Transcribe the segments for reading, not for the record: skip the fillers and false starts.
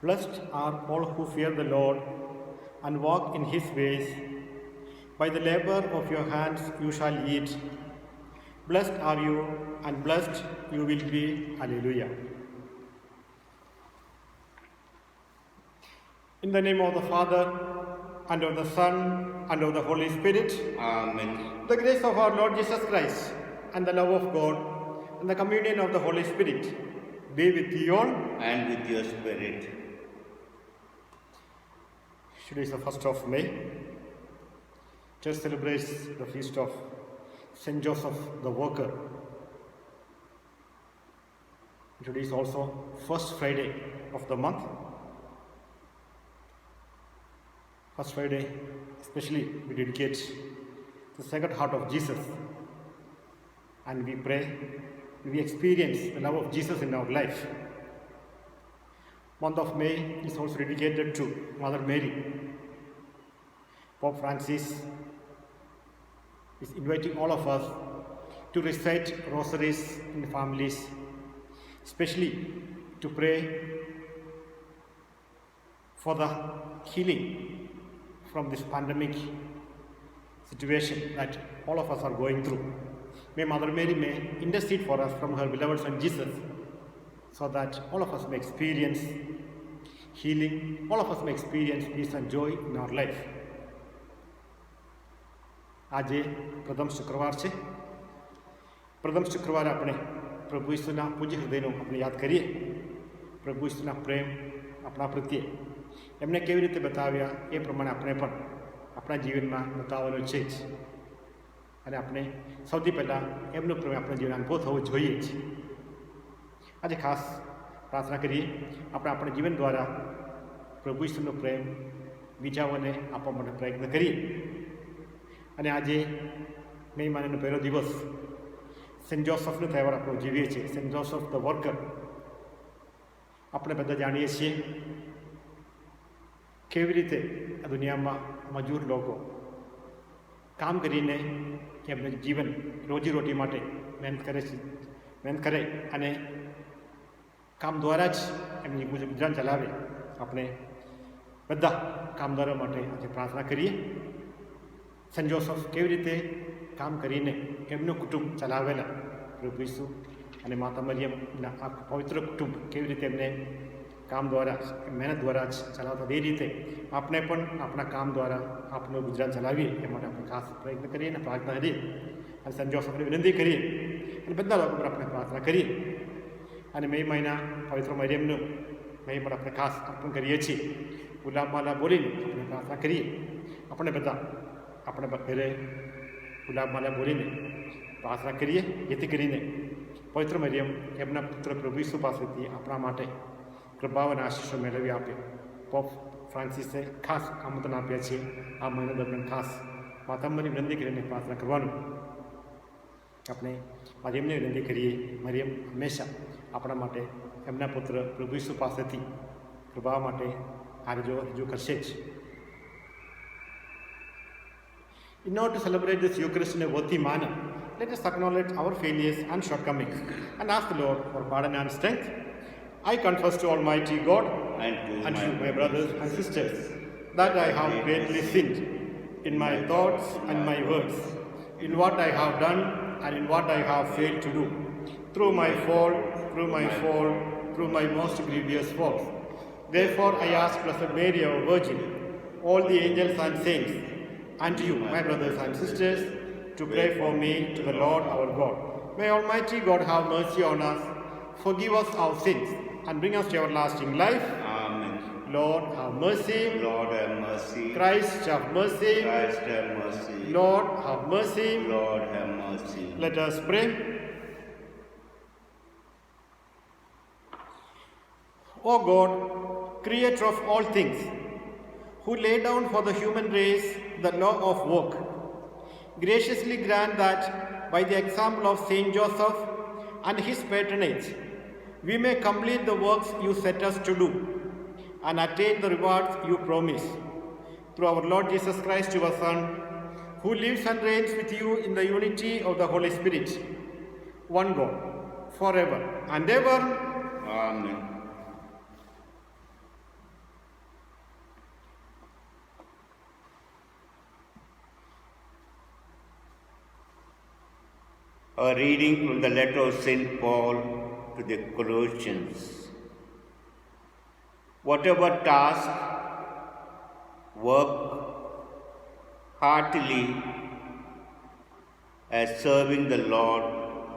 Blessed are all who fear the Lord and walk in his ways. By the labor of your hands you shall eat. Blessed are you, and blessed you will be. Alleluia. In the name of the Father, and of the Son, and of the Holy Spirit. Amen. The grace of our Lord Jesus Christ, and the love of God, and the communion of the Holy Spirit be with you all. And with your spirit. Today is the 1st of May. Church celebrates the feast of Saint Joseph the Worker. Today is also first Friday of the month. First Friday, especially we dedicate the Sacred Heart of Jesus, and we pray, we experience the love of Jesus in our life. Month of May is also dedicated to Mother Mary. Pope Francis is inviting all of us to recite rosaries in families, especially to pray for the healing from this pandemic situation that all of us are going through. May Mother Mary may intercede for us from her beloved Son Jesus, so that all of us may experience healing, all of us may experience peace and joy in our life. આજે પ્રથમ શુક્રવાર છે. પ્રથમ શુક્રવારે આપણે પ્રભુ ઈસુના પૂજ્ય હૃદયનો આપણે યાદ કરીએ. પ્રભુ ઈસુના પ્રેમ આપણા પ્રત્યે એમને કેવી રીતે બતાવ્યા એ પ્રમાણે આપણે પણ આપણા જીવનમાં બતાવવાનો છે જ. અને આપણે સૌથી પહેલાં એમનો પ્રેમ આપણા જીવનમાં અનુભવ થવો જોઈએ જ. આજે ખાસ પ્રાર્થના કરીએ આપણે આપણા જીવન દ્વારા પ્રભુ ઈસુનો પ્રેમ બીજાઓને આપવા માટે પ્રયત્ન કરીએ. અને આજે મે મહિનાનો પહેલો દિવસ સેન્ટ જોસફનો તહેવાર આપણે ઉજવીએ છીએ, સેન્ટ જોસફ ધ વર્કર. આપણે બધા જાણીએ છીએ કેવી રીતે આ દુનિયામાં મજૂર લોકો કામ કરીને એમનું જીવન રોજીરોટી માટે મહેનત કરે છે, મહેનત કરે અને કામ દ્વારા જ એમની ગુજરાન ચલાવે. આપણે બધા કામદારો માટે આજે પ્રાર્થના કરીએ. સેન્ટ જોસફ કેવી રીતે કામ કરીને એમનું કુટુંબ ચલાવેલા, પ્રભુ ઈસુ અને માતા મરિયમના આ પવિત્ર કુટુંબ કેવી રીતે એમને કામ દ્વારા, મહેનત દ્વારા જ ચલાવતા, એ રીતે આપણે પણ આપણા કામ દ્વારા આપણું ગુજરાન ચલાવીએ એ માટે આપણે ખાસ પ્રયત્ન કરીએ અને પ્રાર્થના કરીએ. અને સેન્ટ જોસફને વિનંતી કરીએ અને બધા લોકો પર આપણે પ્રાર્થના કરીએ. અને મે મહિના પવિત્ર મરિયમનું મે પણ આપણે ખાસ અર્પણ કરીએ છીએ. ગુલાબમાલા બોલીને આપણે પ્રાર્થના કરીએ. આપણે બધા આપણે ઘરે ગુલાબમાલા બોલીને પ્રાર્થના કરીએ, જેથી કરીને પવિત્ર મરિયમ એમના પુત્ર પ્રભુ ઈસુ પાસેથી આપણા માટે કૃપાઓ અને આશીષો મેળવી આપે. પોપ ફ્રાન્સિસે ખાસ આમંત્રણ આપ્યા છે આ મહિના દરમિયાન ખાસ માતા મરિયમ વિનંતી કરીને પ્રાર્થના કરવાનું. આપણે મરિયમને વિનંતી કરીએ. મરિયમ હંમેશા આપણા માટે એમના પુત્ર પ્રભુ ઈસુ પાસેથી કૃપા માટે રજૂ કરશે જ. In order to celebrate this Eucharist in a worthy manner, let us acknowledge our failures and shortcomings and ask the Lord for pardon and strength. I confess to Almighty God and to my brothers and sisters that I have greatly sinned in my thoughts and my words, in what I have done and in what I have failed to do, through my fault, through my most grievous faults. Therefore I ask Blessed Mary, our Virgin, all the angels and saints, and you, my brothers and sisters, to pray for me to the Lord our God. May Almighty God have mercy on us, forgive us our sins, and bring us to everlasting life. Amen. Lord, have mercy. Lord, have mercy. Christ, have mercy. Christ, have mercy. Lord, have mercy. Lord, have mercy. Let us pray. O God, creator of all things, who lay down for the human race the law of work, graciously grant that by the example of Saint Joseph and his patronage, we may complete the works you set us to do and attain the rewards you promise. Through our Lord Jesus Christ, your Son, who lives and reigns with you in the unity of the Holy Spirit, one God, forever and ever. Amen. A reading from the letter of St. Paul to the Colossians. Whatever task, work heartily as serving the Lord,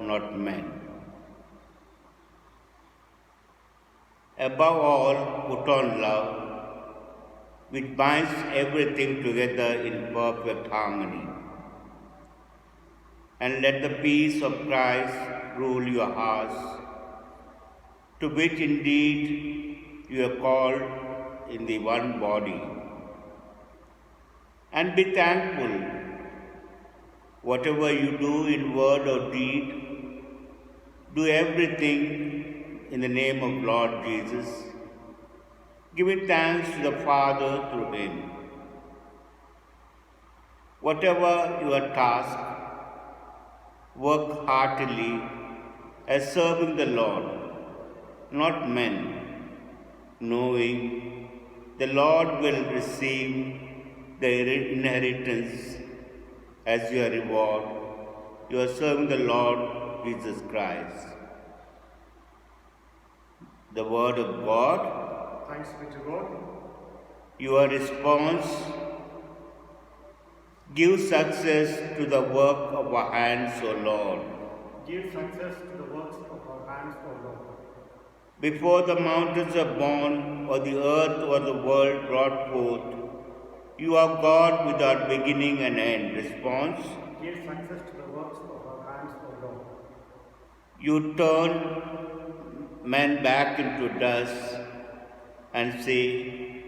not men. Above all, put on love, which binds everything together in perfect harmony. And let the peace of Christ rule your hearts, to which indeed you are called in the one body. And be thankful. Whatever you do in word or deed, do everything in the name of Lord Jesus, giving thanks to the Father through him. Whatever your task, work heartily as serving the Lord, not men, knowing the Lord will receive the inheritance as your reward. You are serving the Lord Jesus Christ. The word of God. Thanks be to God. Your response give success to the work of our hands, O Lord. Give success to the works of our hands, O Lord. Before the mountains are born, or the earth or the world brought forth, you are God without beginning and end. Response. Give success to the works of our hands, O Lord. You turn men back into dust and say,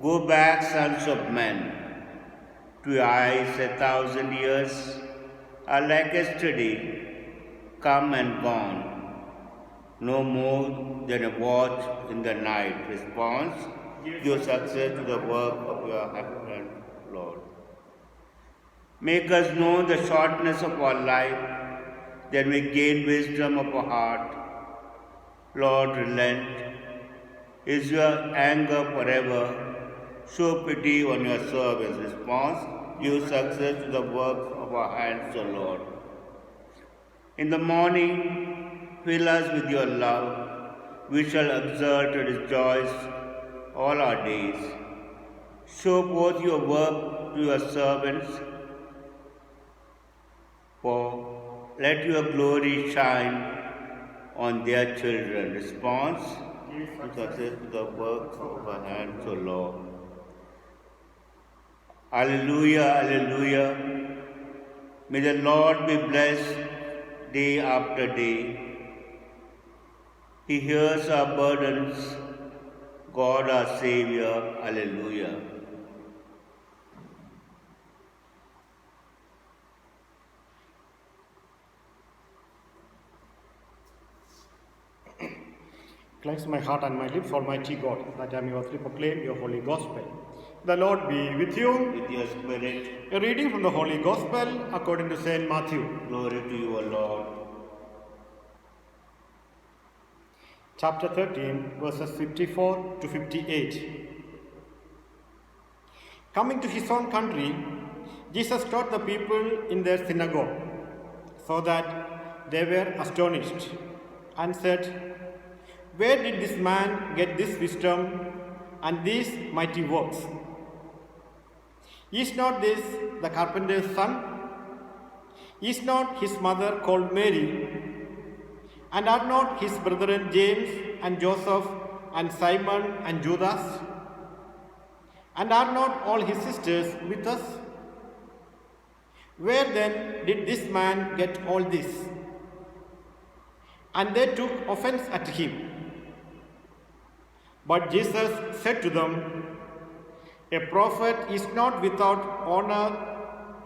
go back, sons of men. To your eyes 1,000 years are like yesterday, come and gone, no more than a watch in the night. Response. Give success to the work of your hand, Lord. Make us know the shortness of our life, that we gain wisdom of our heart. Lord, relent. Is your anger forever? Show pity on your servants. Response. Give success to the work of our hands, O Lord. In the morning, fill us with your love. We shall exult and rejoice all our days. Show forth your work to your servants, for let your glory shine on their children. Response. Success to the work of our hands, O Lord. Alleluia, alleluia. May the Lord be blessed day after day. He hears our burdens, God our Savior. Alleluia. Cleanse my heart and my lips, Almighty God, that I may worthily proclaim your holy gospel. The Lord be with you. With your spirit. A reading from the Holy Gospel according to St. Matthew. Glory to you, O Lord. Chapter 13, verses 54 to 58. Coming to his own country, Jesus taught the people in their synagogue, so that they were astonished, and said, where did this man get this wisdom and these mighty works? Is not this the carpenter's son? Is not his mother called Mary? And are not his brethren James and Joseph and Simon and Judas? And are not all his sisters with us? Where then did this man get all this? And they took offense at him. But Jesus said to them, a prophet is not without honor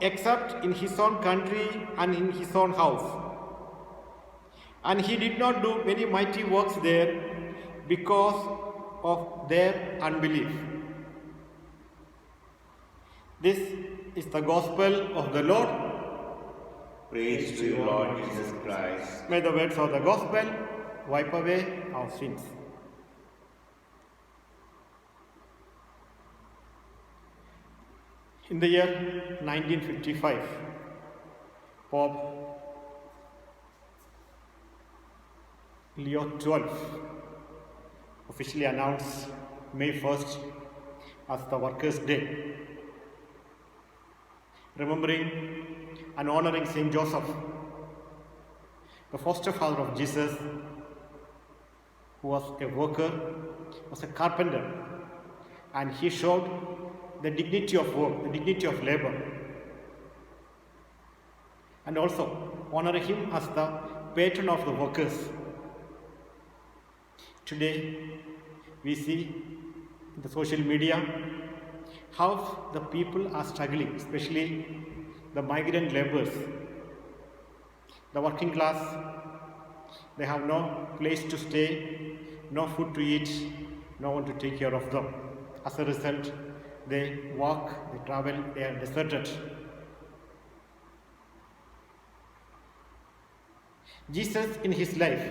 except in his own country and in his own house. And he did not do many mighty works there because of their unbelief. This is the gospel of the Lord. Praise to you, Lord Jesus Christ. May the words of the gospel wipe away our sins. In the year 1955, Pope Leo XII officially announced May 1st as the Workers' Day, remembering and honoring Saint Joseph, the foster father of Jesus, who was a worker, was a carpenter, and he showed the dignity of work, the dignity of labor, and also honoring him as the patron of the workers. Today, we see in the social media how the people are struggling, especially the migrant laborers, the working class. They have no place to stay, no food to eat, no one to take care of them. As a result, they walk, they travel, they are deserted. Jesus in his life,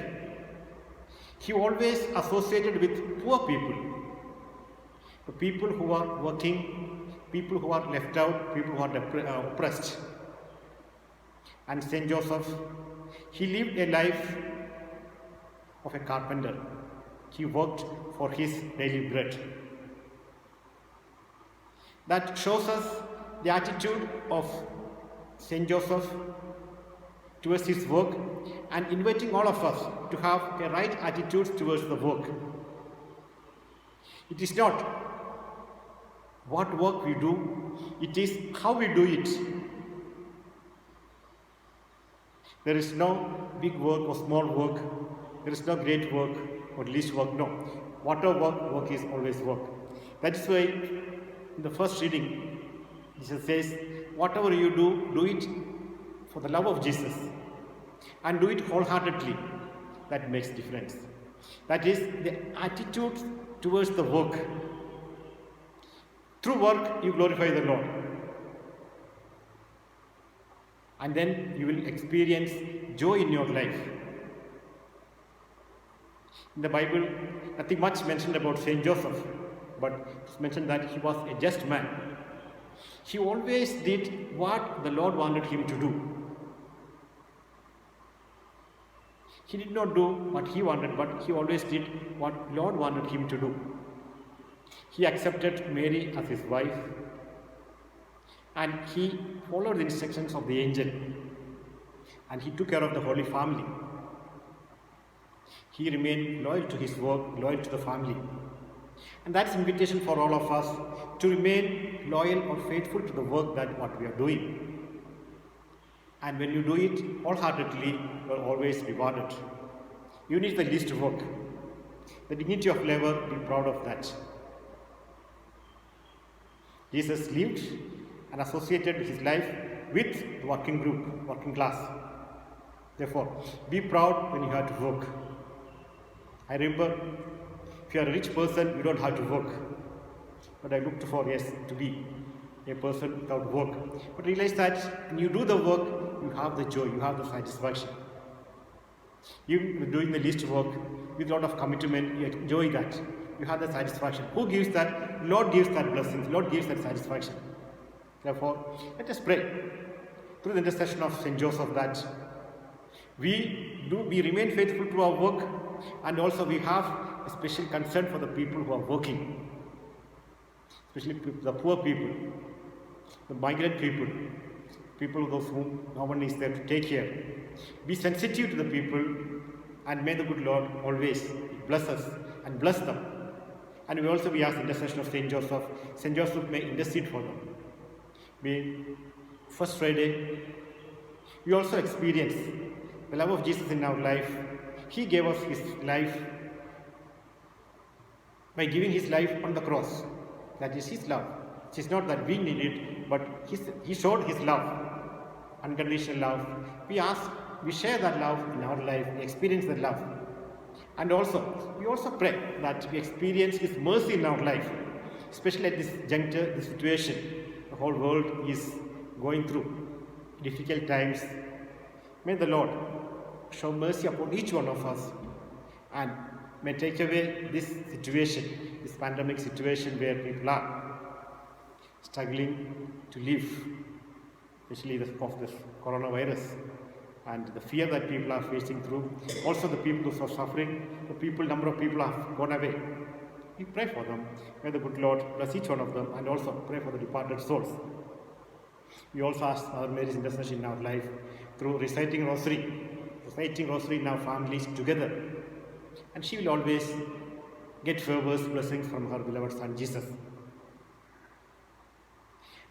he always associated with poor people, the people who are working, people who are left out, people who are oppressed. And Saint Joseph, he lived a life of a carpenter. He worked for his daily bread. That shows us the attitude of Saint Joseph towards his work and inviting all of us to have a right attitude towards the work. It is not what work we do, it is how we do it. There is no big work or small work, there is no great work or least work, no. Whatever work is always work. That is why in the first reading, Jesus says, whatever you do, do it for the love of Jesus and do it wholeheartedly. That makes difference. That is the attitude towards the work. Through work, you glorify the Lord. And then you will experience joy in your life. In the Bible, nothing much mentioned about Saint Joseph, but it's mentioned that he was a just man. He always did what the Lord wanted him to do. He did not do what he wanted, but he always did what Lord wanted him to do. He accepted Mary as his wife, and he followed the instructions of the angel, and he took care of the Holy Family. He remained loyal to his work, loyal to the family. And that's invitation for all of us to remain loyal or faithful to the work that what we are doing. And when you do it wholeheartedly, you are always rewarded. Even if the least work, the dignity of labor, be proud of that. Jesus lived and associated his life with the working group, working class. Therefore, be proud when you have to work. I remember, if you are a rich person, you don't have to work. But I looked for, yes, to be a person without work. But realize that when you do the work, you have the joy, you have the satisfaction. You doing the least work with a lot of commitment, you enjoy that. You have the satisfaction. Who gives that? Lord gives that blessing. Lord gives that satisfaction. Therefore, let us pray through the intercession of Saint Joseph that we remain faithful to our work, and also we have a special concern for the people who are working, especially the poor people, the migrant people, people those whom no one is there to take care. Be sensitive to the people, and may the good Lord always bless us and bless them. And we also ask the intercession of Saint Joseph. Saint Joseph may intercede for them. May first Friday we also experience the love of Jesus in our life. He gave us his life by giving his life on the cross. That is his love. It is not that we need it, but he showed his love, unconditional love. We share that love in our life, we experience that love. And also, we also pray that we experience his mercy in our life, especially at this juncture, the situation the whole world is going through, difficult times. May the Lord show mercy upon each one of us and may take away this situation, this pandemic situation where people are struggling to live, especially of this coronavirus. and the fear that people are facing through, also the people who are suffering, number of people have gone away. We pray for them. May the good Lord bless each one of them, and also pray for the departed souls. We also ask Mother Mary's intercession in our life through reciting rosary in our families together. And she will always get favors, blessings from her beloved Son Jesus.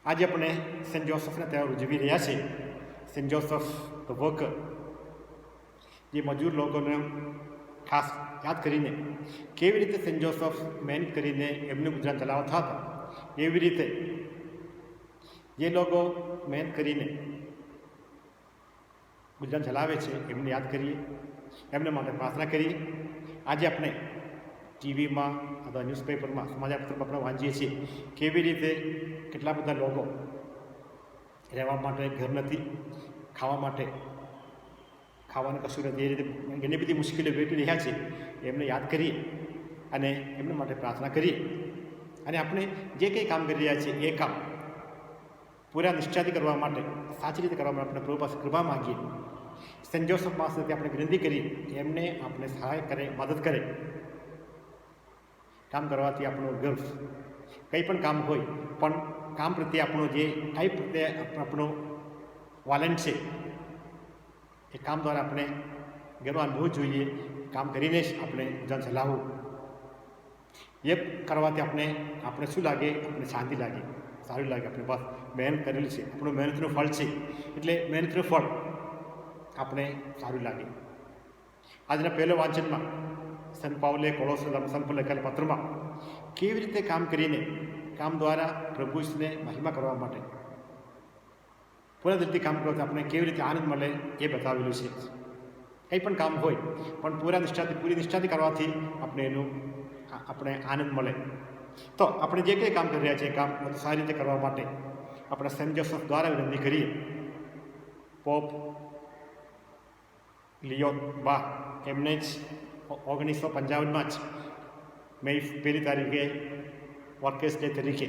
આજે આપણે Saint જોસફના તહેવાર ઉજવી રહ્યા છીએ. Saint Joseph the worker, જે મજૂર લોકોને ખાસ યાદ કરીને કેવી રીતે સેન્ટ જોસફ મહેનત કરીને એમનું ગુજરાન ચલાવતા હતા, એવી રીતે જે લોકો મહેનત કરીને ગુજરાન ચલાવે છે એમને યાદ કરીએ, એમને માટે પ્રાર્થના કરીએ. આજે આપણે ટીવીમાં અથવા ન્યૂઝપેપરમાં, સમાચારપત્રમાં આપણે વાંચીએ છીએ કેવી રીતે કેટલા બધા લોકો રહેવા માટે ઘર નથી, ખાવા માટે ખાવાનું કશું નથી, એ રીતે ઘણી બધી મુશ્કેલીઓ વેઠી રહ્યા છે. એમને યાદ કરીએ અને એમના માટે પ્રાર્થના કરીએ. અને આપણે જે કંઈ કામ કરી રહ્યા છીએ એ કામ પૂરા નિષ્ઠાથી કરવા માટે, સાચી રીતે કરવા માટે આપણે પ્રભુ પાસે કૃપા માગીએ. સેન્ટ જોસફ પાસેથી આપણે વિનંતી કરીએ એમને આપણે સહાય કરે, મદદ કરે. કામ કરવાથી આપણો ગર્વ, કંઈ પણ કામ હોય પણ કામ પ્રત્યે આપણો જે ટાઈપ પ્રત્યે આપણો વાલન્ટ છે, એ કામ દ્વારા આપણે ગર્વ અનુભવવું જોઈએ. કામ કરીને જ આપણે જીવન ચલાવવું. એ કરવાથી આપણે શું લાગે? આપણે શાંતિ લાગે, સારું લાગે. આપણે બસ મહેનત કરેલી છે, આપણું મહેનતનું ફળ છે, એટલે મહેનતનું ફળ આપણે સારું લાગે. આજના પહેલો વાંચનમાં સંત પાઉલે કોલોસના સંત લખેલા પત્રમાં કેવી રીતે કામ કરીને, કામ દ્વારા પ્રભુને મહિમા કરવા માટે, પૂરા દિલથી કામ કરવાથી આપણે કેવી રીતે આનંદ મળે એ બતાવેલું છે. કંઈ પણ કામ હોય પણ પૂરી નિષ્ઠાથી કરવાથી આપણે આનંદ મળે. તો આપણે જે કંઈ કામ કરી રહ્યા છીએ, કામ બધું સારી રીતે કરવા માટે આપણે સેન્ટ જોસફ દ્વારા વિનંતી કરીએ. પોપ લિયો બા એમને જ 1955માં જ મે 1 તારીખે વર્કર્સ ડે તરીકે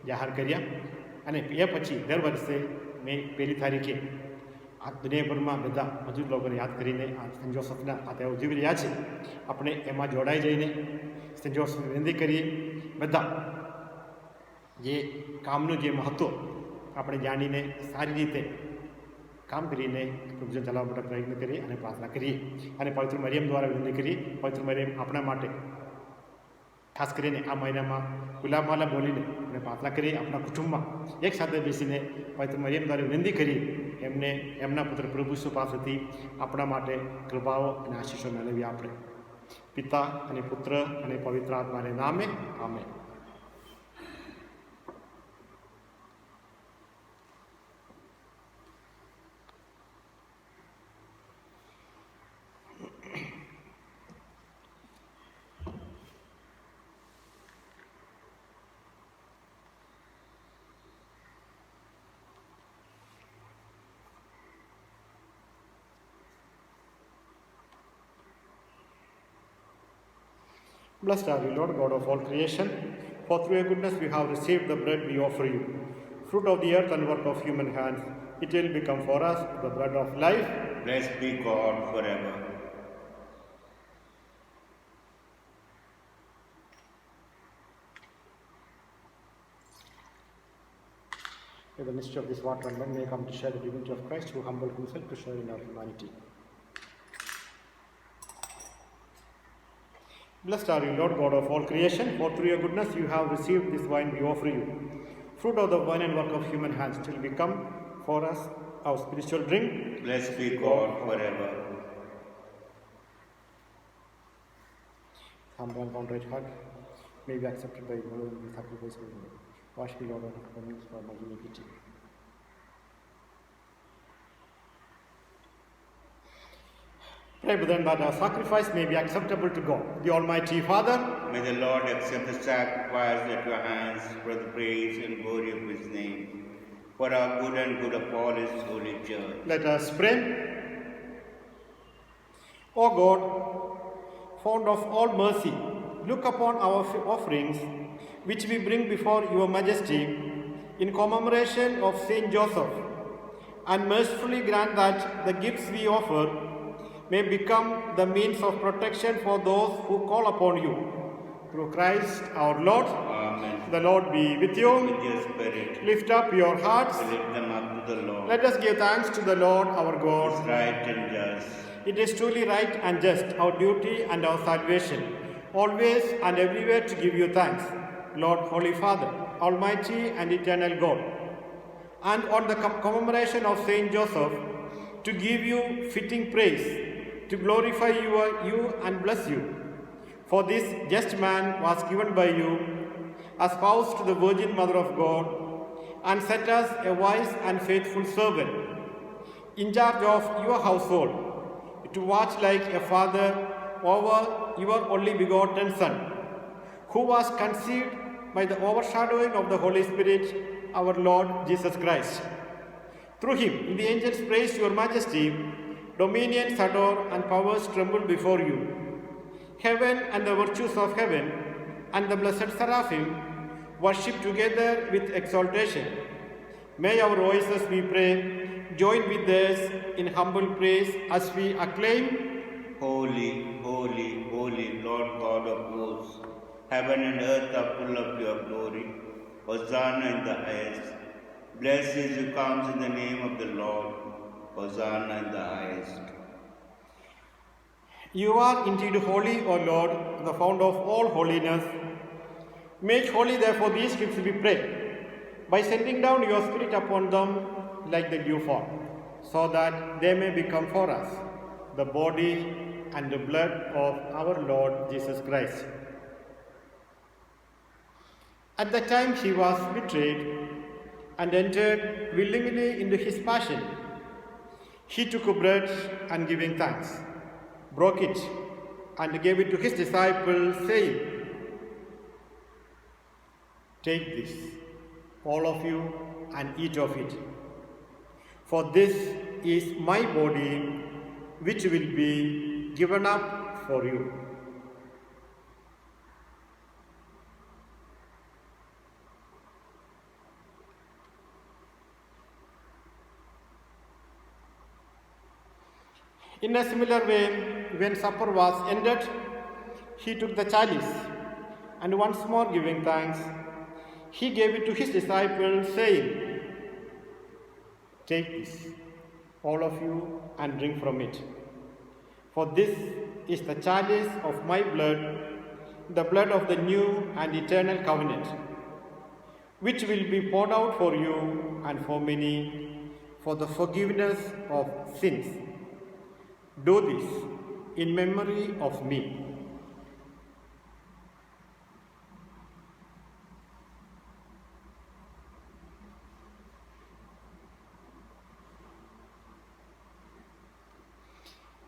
જાહેર કર્યા. અને એ પછી દર વર્ષે મે 1 તારીખે આ દુનિયાભરમાં બધા મજૂર લોકોને યાદ કરીને આ સેન્ટ જોસફના આ તહેવાર ઉજવી રહ્યા છે. આપણે એમાં જોડાઈ જઈને સેન્ટ જોસફને વિનંતી કરીએ. બધા જે કામનું જે મહત્ત્વ આપણે જાણીને સારી રીતે કામ કરીને પ્રભુને ચલાવવા માટે પ્રયત્ન કરીએ અને પ્રાર્થના કરીએ. અને પવિત્ર મરિયમ દ્વારા વિનંતી કરીએ. પવિત્ર મરિયમ આપણા માટે ખાસ કરીને આ મહિનામાં ગુલાબમાલા બોલીને આપણે પ્રાર્થના કરીએ. આપણા કુટુંબમાં એક સાથે બેસીને પવિત્ર મરિયમ દ્વારા વિનંતી કરીએ એમના પુત્ર પ્રભુ ઈસુ પાસેથી આપણા માટે કૃપાઓ અને આશીષો મેળવીએ. આપણે પિતા અને પુત્ર અને પવિત્ર આત્માને નામે amen. Blessed are you, Lord God of all creation, for through your goodness we have received the bread we offer you, fruit of the earth and work of human hands. It will become for us the bread of life. Blessed be God forever. May the mystery of this water and wine may come to share the divinity of Christ, who humbled himself to share in our humanity. Blessed are you, Lord God of all creation, for through your goodness you have received this wine we offer you. Fruit of the vine and work of human hands till become for us our spiritual drink. Blessed be God forever. Humble and contrite heart may be accepted by God and be sacrificed for me. Wash me, Lord, and forgive me for my iniquity. Pray, brethren, that our sacrifice may be acceptable to God, the Almighty Father. May the Lord accept the sacrifice at your hands for the praise and glory of his name, for our good and good of all his holy church. Let us pray. O God, fount of all mercy, look upon our offerings, which we bring before your majesty in commemoration of Saint Joseph, and mercifully grant that the gifts we offer may become the means of protection for those who call upon you. Through Christ our Lord. Amen. The Lord be with you. With your spirit, Lift up your hearts. lift them up to the Lord. Let us give thanks to the Lord our It's God. right and just. It is truly right and just, our duty and our salvation, always and everywhere to give you thanks, Lord, Holy Father, Almighty and eternal God. And on the commemoration of Saint Joseph, to give you fitting praise, to glorify you and bless you. For this just man was given by you, a spouse to the Virgin Mother of God, and set us a wise and faithful servant, in charge of your household, to watch like a father over your only begotten Son, who was conceived by the overshadowing of the Holy Spirit, our Lord Jesus Christ. Through him, the angels praise your majesty, dominions adore, and powers tremble before you. Heaven and the virtues of heaven and the blessed seraphim worship together with exaltation. May our voices, we pray, join with theirs in humble praise as we acclaim, Holy, holy, holy, Lord God of hosts, heaven and earth are full of your glory. Hosanna in the highest. Blessed is who comes in the name of the Lord. Hosanna in the highest. You are indeed holy, O Lord, the fount of all holiness. Make holy, therefore, these gifts, we pray, by sending down your Spirit upon them like the dewfall, so that they may become for us the body and the blood of our Lord Jesus Christ. At the time he was betrayed and entered willingly into his passion, he took a bread and giving thanks, broke it and gave it to his disciples, saying, "Take this, all of you, and eat of it. For this is my body, which will be given up for you." In a similar way, when supper was ended, he took the chalice, and once more giving thanks, he gave it to his disciples, saying, "Take this, all of you, and drink from it. For this is the chalice of my blood, the blood of the new and eternal covenant, which will be poured out for you and for many for the forgiveness of sins. Do this in memory of me."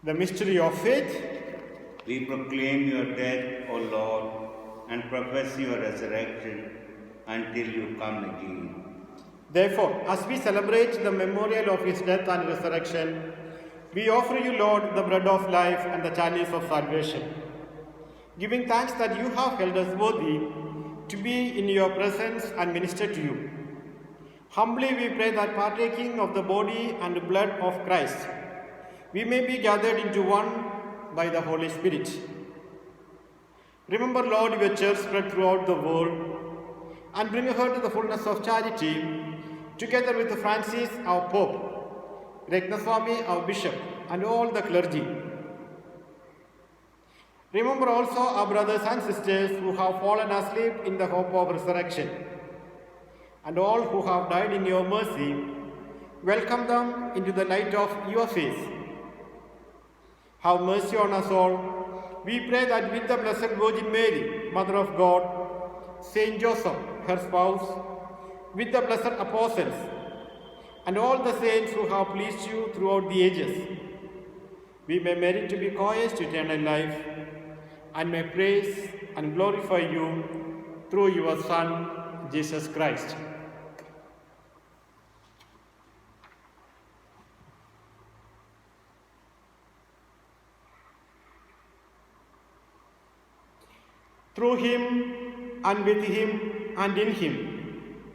The mystery of faith. We proclaim your death, O Lord, and profess your resurrection until you come again. Therefore, as we celebrate the memorial of his death and resurrection, we offer you, Lord, the bread of life and the chalice of salvation, giving thanks that you have held us worthy to be in your presence and minister to you. Humbly we pray that, partaking of the body and blood of Christ, we may be gathered into one by the Holy Spirit. Remember, Lord, your church spread throughout the world, and bring her to the fullness of charity, together with Francis, our Pope, Ratnaswamy, our Bishop, and all the clergy. Remember also our brothers and sisters who have fallen asleep in the hope of resurrection, and all who have died in your mercy. Welcome them into the light of your face. Have mercy on us all. We pray that with the Blessed Virgin Mary, Mother of God, Saint Joseph, her spouse, with the blessed apostles, and all the saints who have pleased you throughout the ages, we may merit to be co-heirs to eternal life, and may praise and glorify you through your Son, Jesus Christ. Through him, and with him, and in him,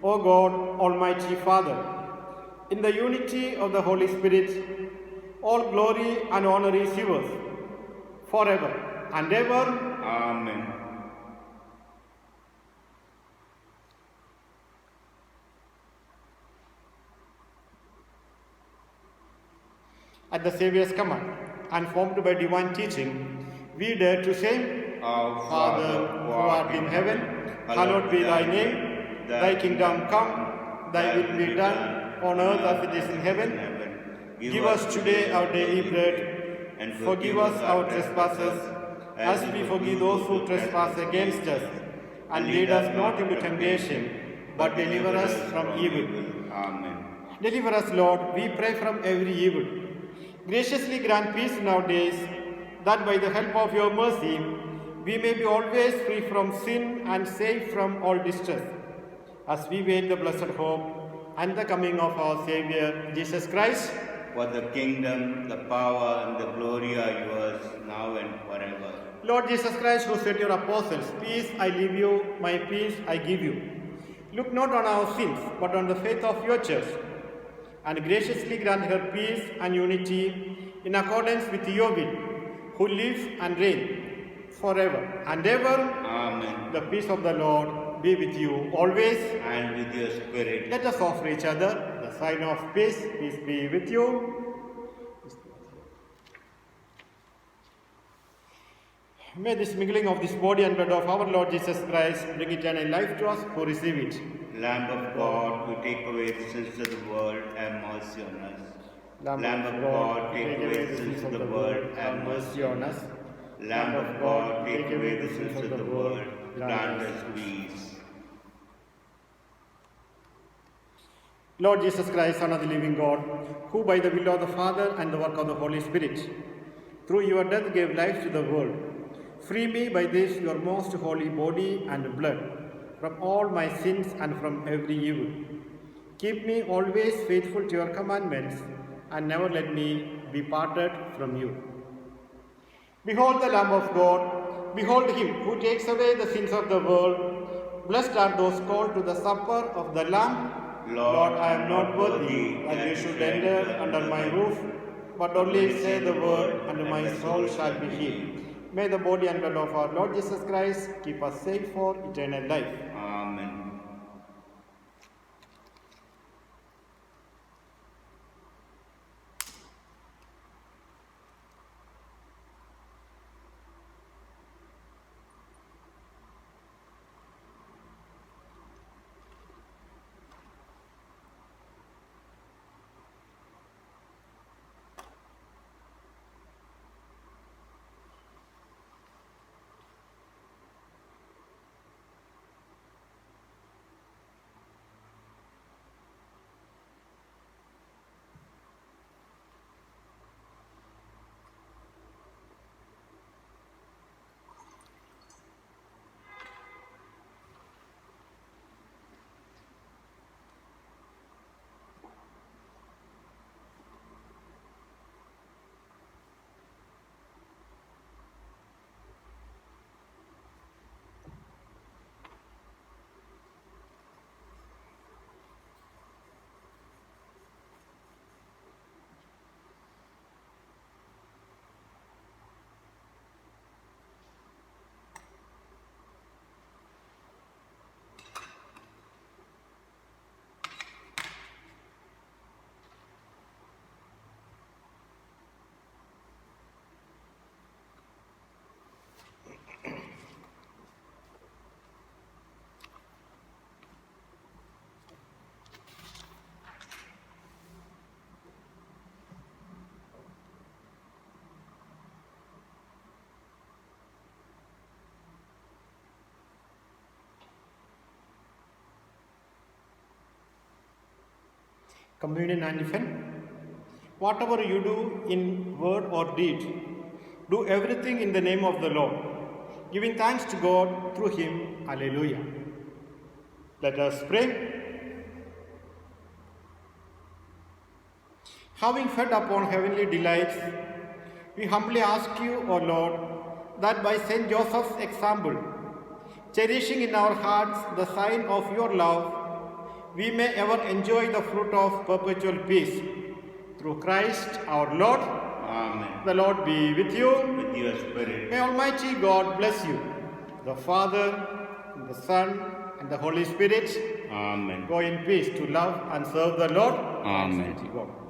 O God, Almighty Father, in the unity of the Holy Spirit, all glory and honor is yours, forever and ever. Amen. At the Saviour's command, and formed by divine teaching, we dare to say, Our Father, who art in heaven, hallowed be thy name. Thy kingdom come, thy will be done, on earth as it is in heaven. Give us today our daily bread, and forgive us our trespasses, as we forgive those who trespass against us. And lead us not into temptation, but deliver us from evil. Amen. Deliver us, Lord, we pray, from every evil. Graciously grant peace in our days, that by the help of your mercy, we may be always free from sin and safe from all distress, as we wait the blessed hope and the coming of our Saviour, Jesus Christ. For the kingdom, the power, and the glory are yours, now and forever. Lord Jesus Christ, who said to your apostles, peace I leave you, my peace I give you. Look not on our sins, but on the faith of your church, and graciously grant her peace and unity in accordance with your will, who live and reign forever and ever. Amen. The peace of the Lord be with you always. And with your spirit. Let us offer each other the sign of peace. Peace be with you. May this mingling of this body and blood of our Lord Jesus Christ bring eternal life to us who receive it. Lamb of God, who take away the sins of the world, have mercy on us. Lamb of God, take away the sins of the world, have mercy on us. Lamb of God, take away the sins of the world, grant us peace. Lord Jesus Christ, Son of the living God, who by the will of the Father and the work of the Holy Spirit, through your death gave life to the world, free me by this your most holy body and blood from all my sins and from every evil. Keep me always faithful to your commandments, and never let me be parted from you. Behold the Lamb of God, behold him who takes away the sins of the world. Blessed are those called to the supper of the Lamb. Lord, I am not worthy that you should enter under my roof, but only say the word, and my soul shall be healed. May the body and blood of our Lord Jesus Christ keep us safe for eternal life. Amen. Communion antiphon. Whatever you do in word or deed, do everything in the name of the Lord, giving thanks to God through him. Alleluia. Let us pray. Having fed upon heavenly delights, we humbly ask you, O Lord, that by Saint Joseph's example, cherishing in our hearts the sign of your love, we may ever enjoy the fruit of perpetual peace. Through Christ our Lord. Amen. The Lord be with you. With your spirit. May Almighty God bless you, the Father, and the Son, and the Holy Spirit. Amen. Go in peace to love and serve the Lord. Amen. Go.